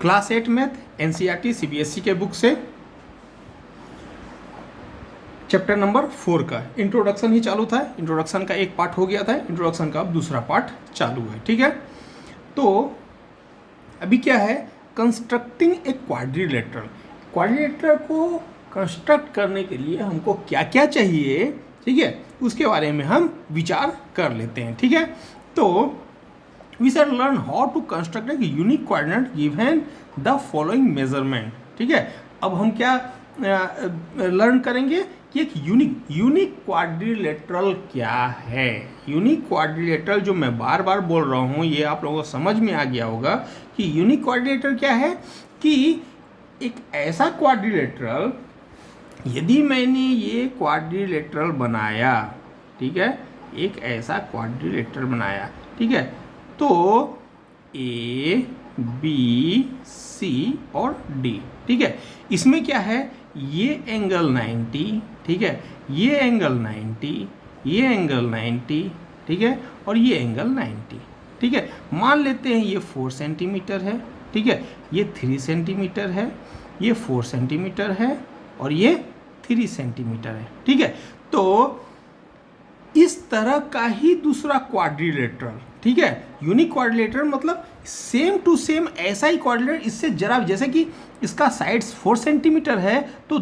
Class 8 math NCERT CBSE के book से chapter number 4 का इंट्रोडक्शन ही चालू था। इंट्रोडक्शन का एक पार्ट हो गया था, इंट्रोडक्शन का अब दूसरा पार्ट चालू है। ठीक है, तो अभी क्या है, कंस्ट्रक्टिंग ए क्वाड्रिलेटरल। क्वाड्रिलेटरल को कंस्ट्रक्ट करने के लिए हमको क्या क्या चाहिए, ठीक है, उसके बारे में हम विचार कर लेते हैं। ठीक है, तो we shall learn how to construct a unique coordinate given the following measurement. ठीक है, अब हम क्या लर्न करेंगे कि एक यूनिक क्वाड्रिलेटरल क्या है। यूनिक क्वाड्रिलेटरल जो मैं बार बार बोल रहा हूँ, ये आप लोगों को समझ में आ गया होगा कि यूनिक क्वाड्रिलेटरल क्या है, कि एक ऐसा क्वाड्रिलेटरल, यदि मैंने ये क्वाड्रिलेटरल बनाया, ठीक है, एक ऐसा क्वाड्रिलेटरल बनाया, ठीक है, तो ए बी सी और डी, ठीक है, इसमें क्या है, ये एंगल 90, ठीक है, ये एंगल 90, ये एंगल 90, ठीक है, और ये एंगल 90, ठीक है। मान लेते हैं ये 4 सेंटीमीटर है, ठीक है, ये 3 सेंटीमीटर है, ये 4 सेंटीमीटर है और ये 3 सेंटीमीटर है। ठीक है, तो इस तरह का ही दूसरा क्वाड्रिलेटरल, ठीक है, यूनिक क्वाड्रिलेटरल मतलब सेम टू सेम ऐसा ही क्वाड्रिलेटरल, इससे जरा, जैसे कि इसका साइड्स 4 सेंटीमीटर है, तो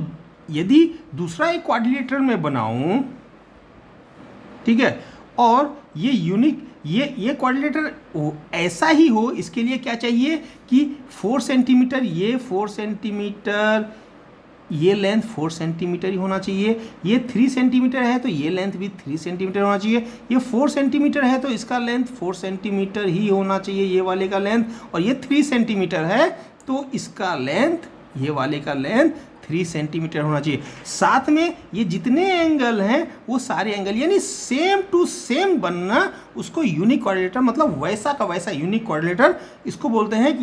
यदि दूसरा एक क्वाड्रिलेटरल में बनाऊं, ठीक है, और ये यूनिक ये क्वाड्रिलेटरल ऐसा ही हो, इसके लिए क्या चाहिए कि 4 सेंटीमीटर, ये 4 सेंटीमीटर, ये लेंथ 4 सेंटीमीटर ही होना चाहिए, ये 3 सेंटीमीटर है तो ये लेंथ भी 3 सेंटीमीटर होना चाहिए, ये 4 सेंटीमीटर है तो इसका लेंथ 4 सेंटीमीटर ही होना चाहिए, ये वाले का लेंथ, और ये 3 सेंटीमीटर है तो इसका लेंथ, ये वाले का लेंथ 3 सेंटीमीटर होना चाहिए। साथ में ये जितने एंगल हैं वो सारे एंगल यानी सेम टू सेम बनना, उसको यूनिक क्वाड्रिलेटरल मतलब वैसा का वैसा यूनिक क्वाड्रिलेटरल इसको बोलते हैं।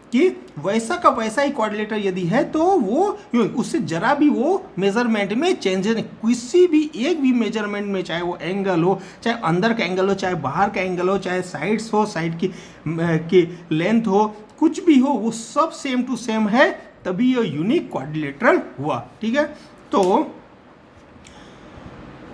कि वैसा का वैसा ही क्वाड्रिलेटरल यदि है तो वो उससे जरा भी वो मेजरमेंट में चेंज नहीं, किसी भी एक भी मेजरमेंट में, चाहे वो एंगल हो, चाहे अंदर का एंगल हो, चाहे बाहर का एंगल हो, चाहे साइड्स हो, साइड की लेंथ हो, कुछ भी हो, वो सब सेम टू सेम है, तभी ये यूनिक क्वाड्रिलेटरल हुआ। ठीक है, तो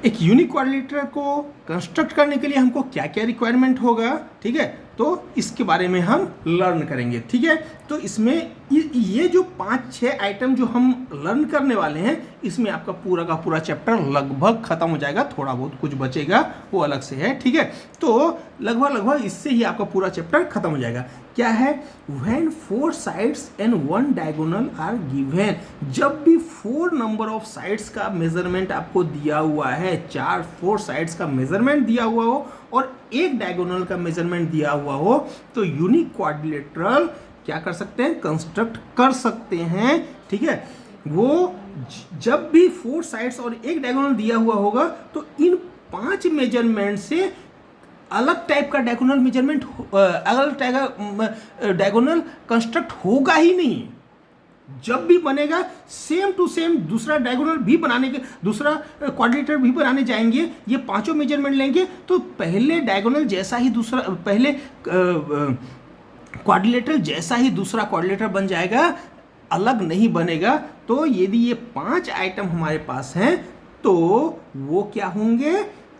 एक यूनिक क्वाड्रिलेटरल को कंस्ट्रक्ट करने के लिए हमको क्या क्या रिक्वायरमेंट होगा, ठीक है, तो इसके बारे में हम लर्न करेंगे। ठीक है, तो इसमें ये जो 5-6 आइटम जो हम लर्न करने वाले हैं, इसमें आपका पूरा का पूरा चैप्टर लगभग खत्म हो जाएगा, थोड़ा बहुत कुछ बचेगा वो अलग से है। ठीक है, तो लगभग इससे ही आपका पूरा चैप्टर खत्म हो जाएगा। क्या है, when 4 sides and 1 diagonal are given, जब भी 4 नंबर ऑफ साइड्स का मेजरमेंट आपको दिया हुआ है, 4 साइड्स का मेजरमेंट दिया हुआ हो और एक डायगोनल का मेजरमेंट दिया हुआ हो, तो यूनिक क्वाड्रिलेटरल क्या कर सकते हैं, कंस्ट्रक्ट कर सकते हैं। ठीक है, वो जब भी 4 साइड्स और एक डायगोनल दिया हुआ होगा तो इन 5 मेजरमेंट से अलग टाइप का डायगोनल मेजरमेंट, अलग टाइप का डायगोनल कंस्ट्रक्ट होगा ही नहीं। जब भी बनेगा सेम टू सेम दूसरा डायगोनल भी बनाने के, दूसरा क्वाड्रिलेटरल भी बनाने जाएंगे, ये 5 मेजरमेंट लेंगे तो पहले डायगोनल जैसा ही दूसरा, पहले क्वाड्रिलेटरल जैसा ही दूसरा क्वाड्रिलेटरल बन जाएगा, अलग नहीं बनेगा। तो यदि ये 5 आइटम हमारे पास हैं तो वो क्या होंगे,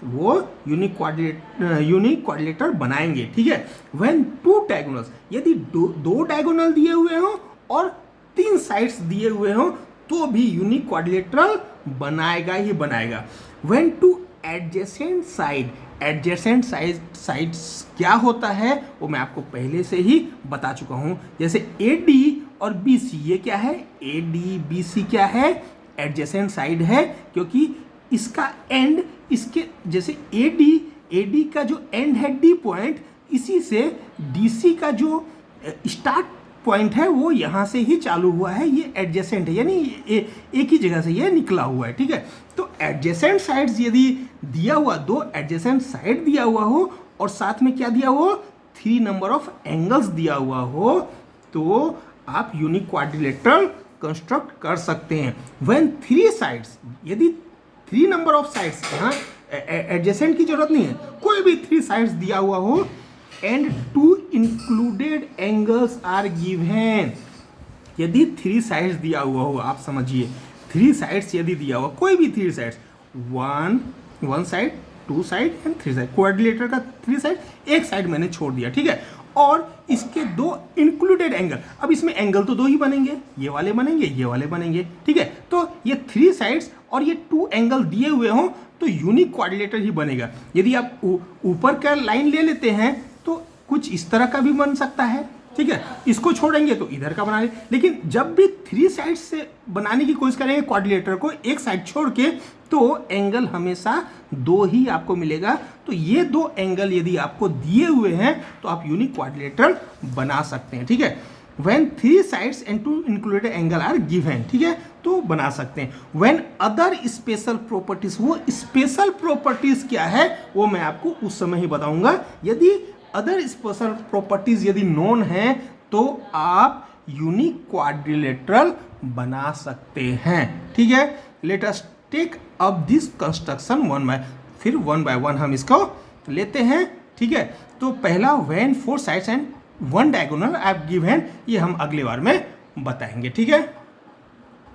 वो यूनिक क्वाड्रिलेटरल बनाएंगे। ठीक है, व्हेन 2 डायगोनल्स, यदि 2 डायगोनल दिए हुए हों और 3 साइड्स दिए हुए हों तो भी यूनिक क्वाड्रिलेटरल बनाएगा ही बनाएगा। When 2 adjacent side, adjacent sides क्या होता है वो मैं आपको पहले से ही बता चुका हूं, जैसे AD और BC, ये क्या है, AD BC क्या है, एडजेसेंट साइड है, क्योंकि इसका एंड, इसके जैसे AD का जो एंड है D पॉइंट, इसी से DC का जो स्टार्ट पॉइंट है वो यहाँ से ही चालू हुआ है, ये एडजेसेंट है, यानी एक ही जगह से ये निकला हुआ है। ठीक है, तो एडजेसेंट साइड्स यदि दिया हुआ, 2 एडजेसेंट साइड दिया हुआ हो और साथ में क्या दिया हो, 3 नंबर ऑफ एंगल्स दिया हुआ हो, तो आप यूनिक क्वाड्रिलेटरल कंस्ट्रक्ट कर सकते हैं। व्हेन 3 साइड्स, यदि 3 नंबर ऑफ साइड्स, यहाँ एडजेसेंट की जरूरत नहीं है, कोई भी 3 साइड्स दिया हुआ हो and 2 included angles are given, यदि 3 साइड्स दिया हुआ हो, आप समझिए 3 साइड्स यदि दिया हुआ, कोई भी 3 sides, one side, 2 side and 3 side, quadrilateral का 3 साइड, एक साइड मैंने छोड़ दिया, ठीक है, और इसके 2 इंक्लूडेड एंगल, अब इसमें एंगल तो 2 ही बनेंगे, ये वाले बनेंगे, ये वाले बनेंगे, ठीक है, तो ये 3 साइड्स और ये 2 एंगल दिए हुए हों तो यूनिक क्वाड्रिलेटर ही बनेगा। यदि आप ऊपर का लाइन ले लेते हैं तो कुछ इस तरह का भी बन सकता है, ठीक है, इसको छोड़ेंगे तो इधर का बना ले, लेकिन जब भी 3 साइड से बनाने की कोशिश करेंगे क्वाड्रिलेटर को, एक साइड छोड़ के, तो एंगल हमेशा 2 ही आपको मिलेगा। तो ये 2 एंगल यदि आपको दिए हुए हैं तो आप यूनिक क्वाड्रिलेटर बना सकते हैं, ठीक है। When 3 sides and 2 included angle are given, ठीक है, तो बना सकते हैं। When other special properties, वो स्पेशल प्रॉपर्टीज क्या है वो मैं आपको उस समय ही बताऊंगा। यदि अदर स्पेशल प्रॉपर्टीज यदि नोन है तो आप यूनिक क्वाड्रिलेटरल बना सकते हैं, ठीक है। Let us take up this construction one by one हम इसको लेते हैं, ठीक है। तो पहला when 4 sides and 1 diagonal I have given, ये हम अगले बार में बताएंगे, ठीक है।